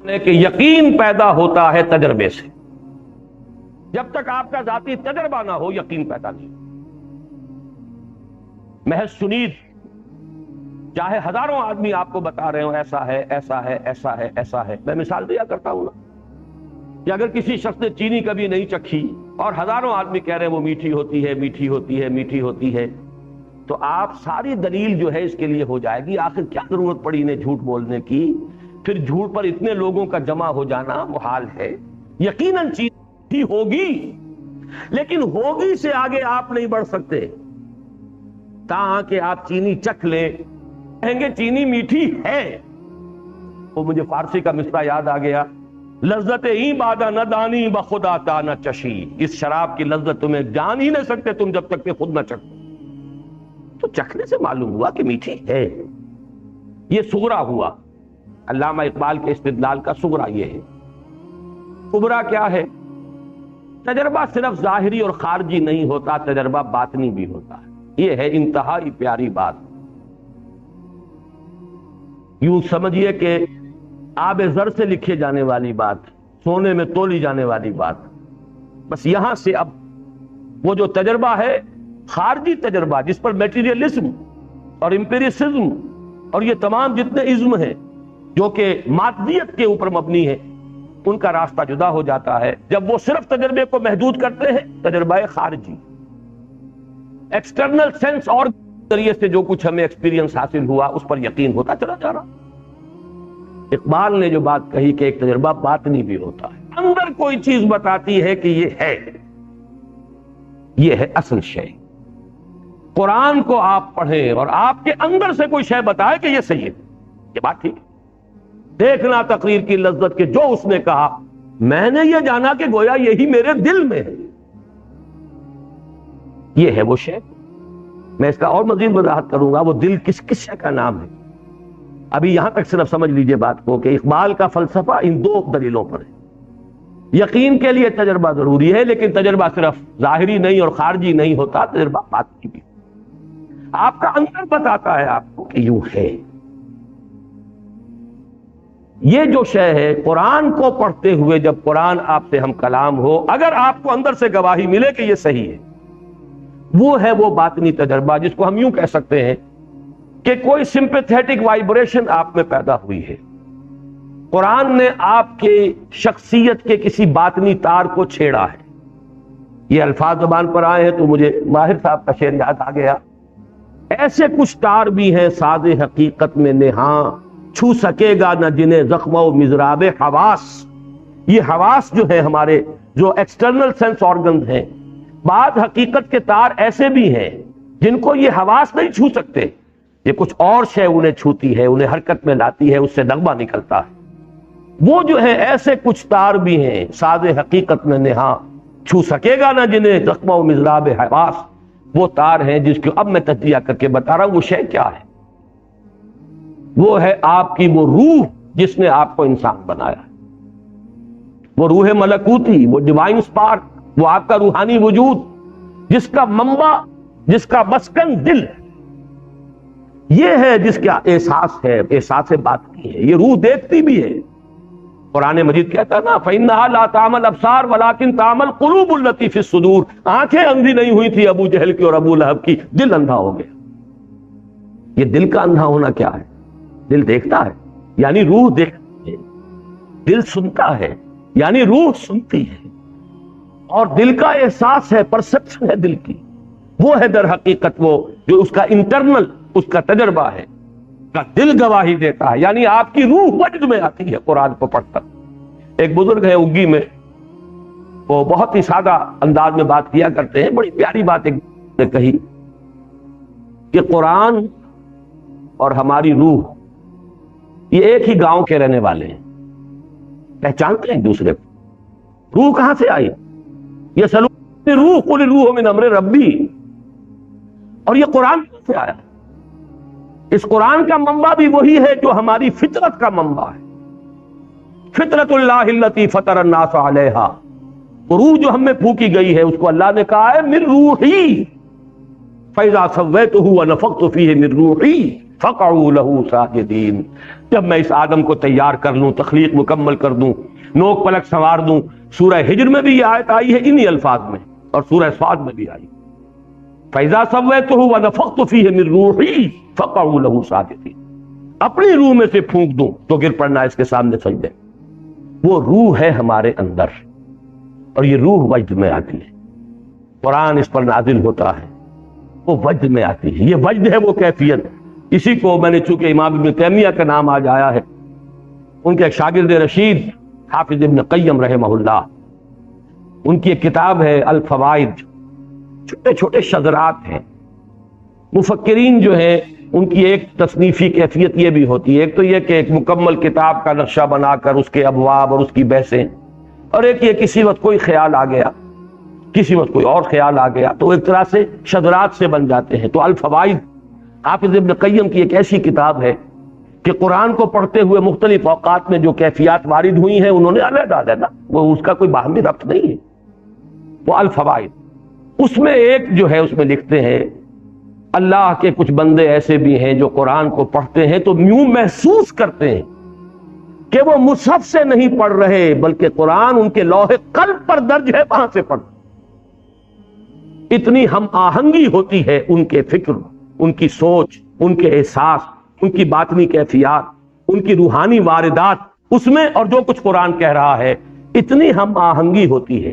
کہ یقین پیدا ہوتا ہے تجربے سے. جب تک آپ کا ذاتی تجربہ نہ ہو یقین پیدا نہیں. محض سنید چاہے ہزاروں آدمی آپ کو بتا رہے ہوں ایسا ہے ایسا ہے ایسا ہے ایسا ہے. میں مثال دیا کرتا ہوں نا کہ اگر کسی شخص نے چینی کبھی نہیں چکھی اور ہزاروں آدمی کہہ رہے ہیں وہ میٹھی ہوتی ہے میٹھی ہوتی ہے میٹھی ہوتی ہے, تو آپ ساری دلیل جو ہے اس کے لیے ہو جائے گی. آخر کیا ضرورت پڑی انہیں جھوٹ بولنے کی؟ پھر جھوٹ پر اتنے لوگوں کا جمع ہو جانا محال ہے. یقیناً چیز ہی ہوگی, لیکن ہوگی سے آگے آپ نہیں بڑھ سکتے تاکہ آپ چینی چکھ لیں. کہیں گے چینی میٹھی ہے. وہ مجھے فارسی کا مصرع یاد آ گیا, لذت ہی بادہ نہ دانی بخدا تا نہ چشی. اس شراب کی لذت تمہیں جان ہی نہیں سکتے تم جب تک کہ خود نہ چکھو. تو چکھنے سے معلوم ہوا کہ میٹھی ہے. یہ صغرا ہوا. علامہ اقبال کے استدلال کا صغرا یہ ہے. کبرا کیا ہے؟ تجربہ صرف ظاہری اور خارجی نہیں ہوتا, تجربہ باطنی بھی ہوتا ہے. یہ ہے انتہائی پیاری بات. یوں سمجھیے کہ آب زر سے لکھے جانے والی بات, سونے میں تولی جانے والی بات. بس یہاں سے اب وہ جو تجربہ ہے خارجی تجربہ جس پر میٹیریلزم اور امپیریسزم اور یہ تمام جتنے ازم ہیں جو کہ مادیت کے اوپر مبنی ہے, ان کا راستہ جدا ہو جاتا ہے جب وہ صرف تجربے کو محدود کرتے ہیں. تجربہ خارجی ایکسٹرنل سینس اور ذریعے سے جو کچھ ہمیں ایکسپیرینس حاصل ہوا اس پر یقین ہوتا چلا جا رہا. اقبال نے جو بات کہی کہ ایک تجربہ باطنی بھی ہوتا ہے, اندر کوئی چیز بتاتی ہے کہ یہ ہے اصل شے. قرآن کو آپ پڑھیں اور آپ کے اندر سے کوئی شے بتائے کہ یہ صحیح ہے, یہ بات ٹھیک ہے. دیکھنا تقریر کی لذت کے جو اس نے کہا, میں نے یہ جانا کہ گویا یہی میرے دل میں ہے. یہ ہے وہ شے. میں اس کا اور مزید وضاحت کروں گا وہ دل کس کس شے کا نام ہے. ابھی یہاں تک صرف سمجھ لیجئے بات کو کہ اقبال کا فلسفہ ان دو دلیلوں پر ہے. یقین کے لیے تجربہ ضروری ہے, لیکن تجربہ صرف ظاہری نہیں اور خارجی نہیں ہوتا, تجربہ باطنی بھی. آپ کا اندر بتاتا ہے آپ کو کہ یوں ہے. یہ جو شے ہے قرآن کو پڑھتے ہوئے جب قرآن آپ سے ہم کلام ہو, اگر آپ کو اندر سے گواہی ملے کہ یہ صحیح ہے, وہ ہے وہ باطنی تجربہ جس کو ہم یوں کہہ سکتے ہیں کہ کوئی سمپیتھیٹک وائبریشن آپ میں پیدا ہوئی ہے. قرآن نے آپ کے شخصیت کے کسی باطنی تار کو چھیڑا ہے. یہ الفاظ زبان پر آئے ہیں تو مجھے ماہر صاحب کا شعر یاد آ گیا. ایسے کچھ تار بھی ہیں ساز حقیقت میں نہاں, چھو سکے گا نہ جنہیں زخم و مضراب حواس. یہ حواس جو ہے ہمارے جو ایکسٹرنل سینس آرگنز ہیں, بعض حقیقت کے تار ایسے بھی ہیں جن کو یہ حواس نہیں چھو سکتے. یہ کچھ اور شے انہیں چھوتی ہے, انہیں حرکت میں لاتی ہے, اس سے نغمہ نکلتا ہے. وہ جو ہے ایسے کچھ تار بھی ہیں ساز حقیقت میں نہاں, چھو سکے گا نہ جنہیں زخم و مضراب حواس. وہ تار ہیں جس کو اب میں تجزیہ کر کے بتا رہا ہوں. وہ شے کیا ہے؟ وہ ہے آپ کی وہ روح جس نے آپ کو انسان بنایا. وہ روح ملکوتی, وہ ڈیوائن سپارک, وہ آپ کا روحانی وجود جس کا منبع, جس کا مسکن دل ہے. یہ ہے جس کا احساس ہے, احساس باطنی ہے. یہ روح دیکھتی بھی ہے. قرآن مجید کہتا ہے نا فَإِنَّهَا لَا تَعْمَى الْأَبْصَارُ وَلَكِن تَعْمَى الْقُلُوبُ الَّتِي فِي الصُّدُورِ. آنکھیں اندھی نہیں ہوئی تھی ابو جہل کی اور ابو لہب کی, دل اندھا ہو گیا. یہ دل کا اندھا ہونا کیا ہے؟ دل دیکھتا ہے یعنی روح دیکھتی ہے, دل سنتا ہے یعنی روح سنتی ہے, اور دل کا احساس ہے, پرسپشن ہے دل کی. وہ ہے در حقیقت وہ جو اس کا انٹرنل, اس کا تجربہ ہے, کا دل گواہی دیتا ہے. یعنی آپ کی روح وجد میں آتی ہے قرآن کو پڑھ کر. ایک بزرگ ہے اگی میں, وہ بہت ہی سادہ انداز میں بات کیا کرتے ہیں. بڑی پیاری بات ایک نے کہی کہ قرآن اور ہماری روح یہ ایک ہی گاؤں کے رہنے والے ہیں, پہچانتے ہیں ایک دوسرے کو. روح کہاں سے آئی؟ یہ سلوک روح قل روح من امر ربی. اور یہ قرآن کہاں سے آیا؟ اس قرآن کا منبع بھی وہی ہے جو ہماری فطرت کا منبع ہے. فطرت اللہ التی فطر الناس علیہا. روح جو ہم میں پھونکی گئی ہے اس کو اللہ نے کہا ہے من روحی فاذا سویتہ ونفخت فیہ من روحی فقعوا لہ ساجدین، جب میں اس آدم کو تیار کر لوں، تخلیق مکمل کر دوں، نوک پلک سنوار دوں۔ سورہ ہجر میں بھی یہ آیت آئی ہے انہی الفاظ میں، اور سورہ صاد میں بھی آئی، فَإِذَا سَوَّيْتُهُ وَنَفَخْتُ فِيهِ مِن رُوحِي فَقَعُوا لَهُ سَاجِدِينَ، اپنی روح میں سے پھونک دوں تو گر پڑنا اس کے سامنے سجدے۔ وہ روح ہے ہمارے اندر، اور یہ روح وجد میں آتی ہے، قرآن اس پر نازل ہوتا ہے، وہ وجد میں آتی ہے، یہ وجد ہے وہ کیفیت۔ اسی کو میں نے چونکہ امام ابن تیمیہ کا نام آج آیا ہے، ان کے ایک شاگرد رشید حافظ ابن قیم رحمہ اللہ، ان کی ایک کتاب ہے الفوائد، چھوٹے چھوٹے شذرات ہیں۔ مفکرین جو ہیں ان کی ایک تصنیفی کیفیت یہ بھی ہوتی ہے، ایک تو یہ کہ ایک مکمل کتاب کا نقشہ بنا کر اس کے ابواب اور اس کی بحثیں، اور ایک یہ کسی وقت کوئی خیال آ گیا، کسی وقت کوئی اور خیال آ گیا، تو ایک طرح سے شذرات سے بن جاتے ہیں۔ تو الفوائد حافظ ابن قیم کی ایک ایسی کتاب ہے کہ قرآن کو پڑھتے ہوئے مختلف اوقات میں جو کیفیات وارد ہوئی ہیں انہوں نے علیحدہ علیحدہ، وہ اس کا کوئی باہمی ربط نہیں ہے، وہ الفوائد۔ اس میں ایک جو ہے اس میں لکھتے ہیں اللہ کے کچھ بندے ایسے بھی ہیں جو قرآن کو پڑھتے ہیں تو یوں محسوس کرتے ہیں کہ وہ مصحف سے نہیں پڑھ رہے بلکہ قرآن ان کے لوح قلب پر درج ہے، وہاں سے پڑھ۔ اتنی ہم آہنگی ہوتی ہے ان کے فکر، ان کی سوچ، ان کے احساس، ان کی باطنی کیفیات، ان کی روحانی واردات اس میں، اور جو کچھ قرآن کہہ رہا ہے، اتنی ہم آہنگی ہوتی ہے،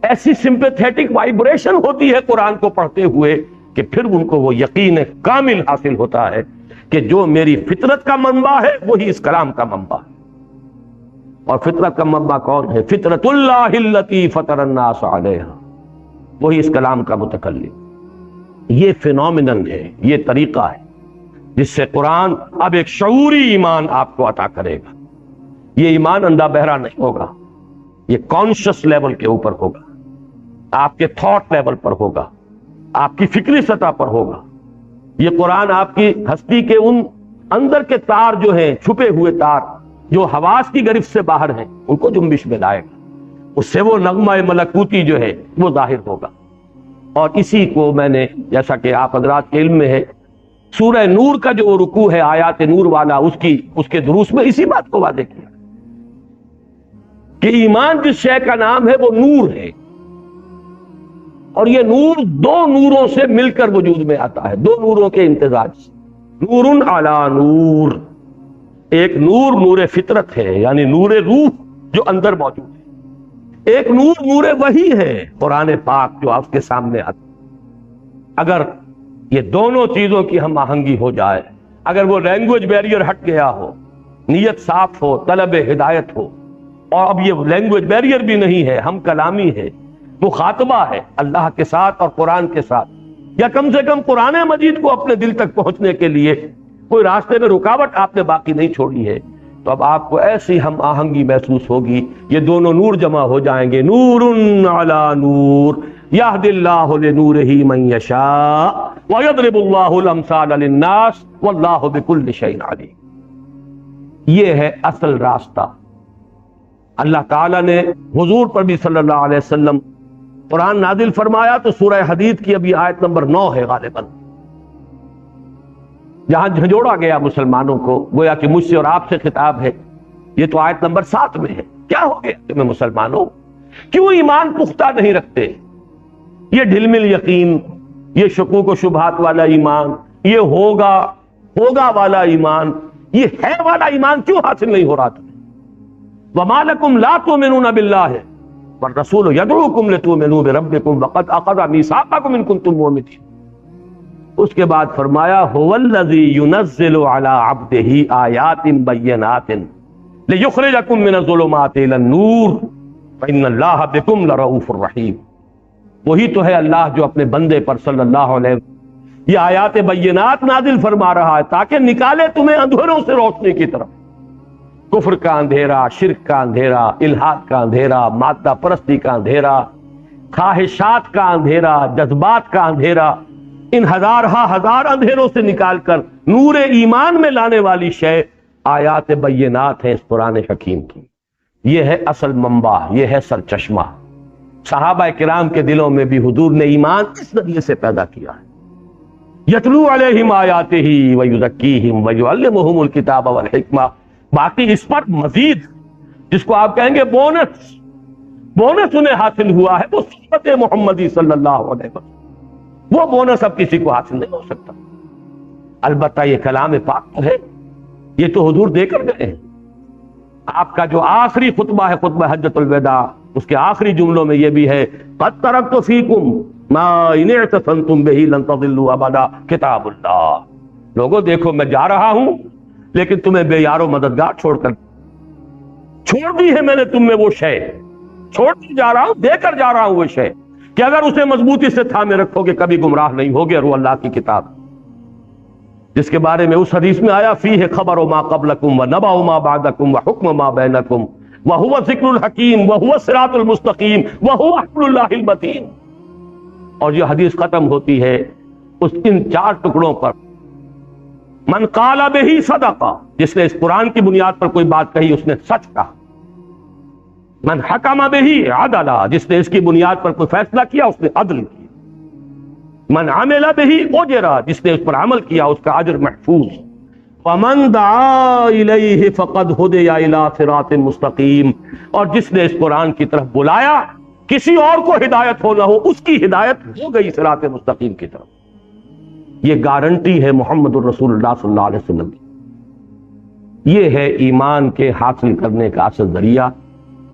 ایسی سمپیتھیٹک وائبریشن ہوتی ہے قرآن کو پڑھتے ہوئے کہ پھر ان کو وہ یقین کامل حاصل ہوتا ہے کہ جو میری فطرت کا منبع ہے وہی اس کلام کا منبع ہے۔ اور فطرت کا منبع کون ہے؟ فطرت اللہ التی فطر الناس علیہا، وہی اس کلام کا متکلم۔ یہ فینومینن ہے، یہ طریقہ ہے جس سے قرآن اب ایک شعوری ایمان آپ کو عطا کرے گا۔ یہ ایمان اندھا بہرا نہیں ہوگا، یہ کانشس لیول کے اوپر ہوگا، آپ کے تھاٹ لیول پر ہوگا، آپ کی فکری سطح پر ہوگا۔ یہ قرآن آپ کی ہستی کے ان اندر کے تار جو ہیں، چھپے ہوئے تار جو حواس کی گرفت سے باہر ہیں، ان کو جنبش میں لائے گا، اس سے وہ نغمہ ملکوتی جو ہے وہ ظاہر ہوگا۔ اور اسی کو میں نے، جیسا کہ آپ حضرات کے علم میں ہے، سورہ نور کا جو رکوع ہے آیات نور والا، اس کے دروس میں اسی بات کو واضح کیا کہ ایمان جس شے کا نام ہے وہ نور ہے، اور یہ نور دو نوروں سے مل کر وجود میں آتا ہے، دو نوروں کے امتزاج سے۔ نور علی نور، ایک نور نور فطرت ہے، یعنی نور روح جو اندر موجود ہے، ایک نور نور وحی ہے قرآن پاک جو آپ کے سامنے آتا۔ اگر یہ دونوں چیزوں کی ہم آہنگی ہو جائے، اگر وہ لینگویج بیریئر ہٹ گیا ہو، نیت صاف ہو، طلب ہدایت ہو، اور اب یہ لینگویج بیریئر بھی نہیں ہے، ہم کلامی ہے، مخاطبہ ہے اللہ کے ساتھ اور قرآن کے ساتھ، یا کم سے کم قرآن مجید کو اپنے دل تک پہنچنے کے لیے کوئی راستے میں رکاوٹ آپ نے باقی نہیں چھوڑی ہے، تو اب آپ کو ایسی ہم آہنگی محسوس ہوگی، یہ دونوں نور جمع ہو جائیں گے۔ نور علی نور یہدی اللہ لنورہ من یشاء ویضرب اللہ الامثال للناس واللہ بکل شیء علیم۔ یہ ہے اصل راستہ۔ اللہ تعالیٰ نے حضور پر بھی صلی اللہ علیہ وسلم قرآن نازل فرمایا تو سورہ حدید کی ابھی آیت نمبر 9 ہے غالباً، جہاں جھنجھوڑا گیا مسلمانوں کو، گویا کہ مجھ سے اور آپ سے خطاب ہے۔ یہ تو آیت نمبر 7 میں ہے۔ کیا ہو گیا تمہیں مسلمانوں؟ کیوں ایمان پختہ نہیں رکھتے؟ یہ ڈھل مل یقین، یہ شکوک و شبہات والا ایمان، یہ ہوگا والا ایمان، یہ ہے والا ایمان کیوں حاصل نہیں ہو رہا تھا؟ وَمَا لَكُمْ لَا تُؤْمِنُونَ بِاللَّهِ وَالرَّسُولُ يَدْعُوكُمْ لِتُؤْمِنُوا بِرَبِّكُمْ وَقَدْ أَخَذَ مِيثَاقَكُمْ إِن كُنتُم مُؤْمِنِينَ۔ اس کے بعد فرمایا هُوَ الَّذِي يُنَزِّلُ عَلَىٰ عَبْدِهِ آيَاتٍ بَيِّنَاتٍ لِيُخْرِجَكُم مِّنَ الظُّلُمَاتِ إِلَى النُّورِ وَإِنَّ اللَّهَ بِكُمْ لَرَءُوفٌ رَحِيمٌ۔ وہی تو ہے اللہ جو اپنے بندے پر صلی اللہ علیہ وسلم یہ آیات بینات نازل فرما رہا ہے تاکہ نکالے تمہیں اندھیروں سے روشنی کی طرف، کفر کا اندھیرا، شرک کا اندھیرا، الحاد کا اندھیرا، مادہ پرستی کا اندھیرا، خواہشات کا اندھیرا، جذبات کا اندھیرا، ان ہزار اندھیروں سے نکال کر نور ایمان میں لانے والی شے آیات بینات ہیں اس قرآن حکیم کی۔ یہ ہے اصل منبع، یہ ہے سرچشمہ۔ صحابہ کرام کے دلوں میں بھی حضور نے ایمان اس ذریعے سے پیدا کیا ہے۔ یتلو علیہم آیاتہ ویزکیہم ویعلمہم الکتاب والحکمہ. باقی اس پر مزید جس کو آپ کہیں گے بونس انہیں حاصل ہوا ہے وہ سنت محمدی صلی اللہ علیہ وسلم. وہ بونس اب کسی کو حاصل نہیں ہو سکتا. البتہ یہ کلام پاک تو ہے، یہ تو حضور دے کر گئے ہیں. آپ کا جو آخری خطبہ ہے خطبہ حجۃ الوداع، اس کے آخری جملوں میں یہ بھی ہے قد ترکت فیکم ما ان اعتصمتم بہ لن تضلوا ابدا کتاب اللہ. لوگوں دیکھو میں جا رہا ہوں لیکن تمہیں بے یار و مددگار چھوڑ دی ہے میں نے تم میں وہ شے چھوڑ کے جا رہا ہوں، دے کر جا رہا ہوں وہ شے کہ اگر اسے مضبوطی سے تھامے رکھو گے کبھی گمراہ نہیں ہوگے. اور وہ اللہ کی کتاب جس کے بارے میں اس حدیث میں آیا فیہ خبر ما قبلکم ونبأ ما بعدکم وحکم ما بینکم وہو ذکر الحکیم وہو الصراط المستقیم وہو حبل اللہ المتین. اور یہ حدیث ختم ہوتی ہے ان 4 ٹکڑوں پر. من قال بہ صدقہ، جس نے اس قرآن کی بنیاد پر کوئی بات کہی اس نے سچ کہا. من حکم بہ عدلا، جس نے اس کی بنیاد پر کوئی فیصلہ کیا اس نے عدل کیا. من عمل بہ اجرا، جس نے اس پر عمل کیا اس کا اجر محفوظ. ومن دعا الیہ فقد ہدی الی صراط مستقیم، اور جس نے اس قرآن کی طرف بلایا کسی اور کو ہدایت ہو نہ ہو اس کی ہدایت ہو گئی صراط مستقیم کی طرف. یہ گارنٹی ہے محمد الرسول اللہ صلی اللہ علیہ وسلم کی. یہ ہے ایمان کے حاصل کرنے کا اصل ذریعہ.